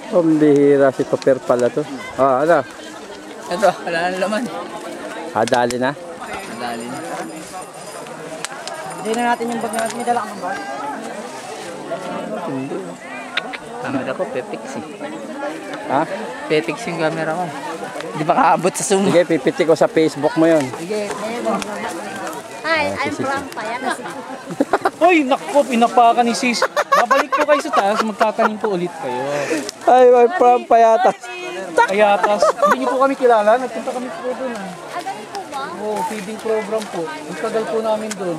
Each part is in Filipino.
Pambihira si Topper pala to. Ah, ano? Ito, wala na laman. Dali na. Dali na. Hindi na natin yung bag natin. May dala ka ba? Hindi. Camera ko, pepix eh. Ha? Pepix yung camera ko. Hindi pa kaabot sa zoom. Sige, pipiti ko sa Facebook mo yun. Sige. Hi, I'm from Payatas. Hoy, naku, pinapakan ni sis. Babalik po kayo sa taas, magtatanim po ulit kayo. Ay, my from Payatas. Payatas. Hindi niyo po kami kilala, nagpunta kami po doon. Ah, ganun po ba? Oo, feeding program po. Ang tagal po namin doon.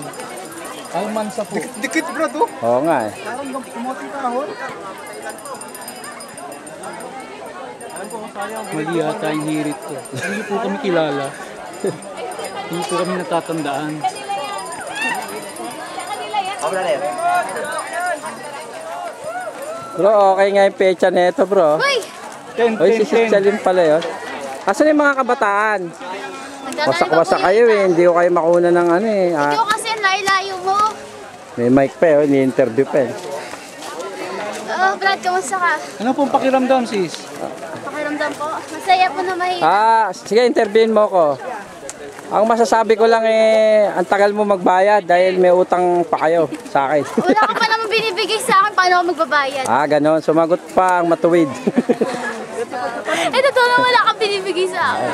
Almansa po. Dikit bro to. Oo nga eh. Parang kumoting kahon. Mali yata yung hirit ko. Hindi po kami kilala. Hindi po kami natatandaan. Bro, okay nga yung pecha nito, bro. Uy! Uy, si Sis Chalim pala yun. Asan yung mga kabataan? Wasak-wasak kayo eh. Hindi ko kayo makuna ng ano eh. Ikaw kasi ang layo mo. May mic pa yun. Ni-interview pa yun. Oh, Brad, kamusta ka? Ano pong pakiramdam sis? Pakiramdam po. Masaya po na may... Sige, interviewin mo ko. Ang masasabi ko lang eh, ang tagal mo magbayad dahil may utang pa kayo sa akin. Wala ka pa naman binibigay sa akin. Paano ako magbabayad? Ganon. Sumagot pa ang matuwid. Eh, totoo na wala kang binibigay sa akin.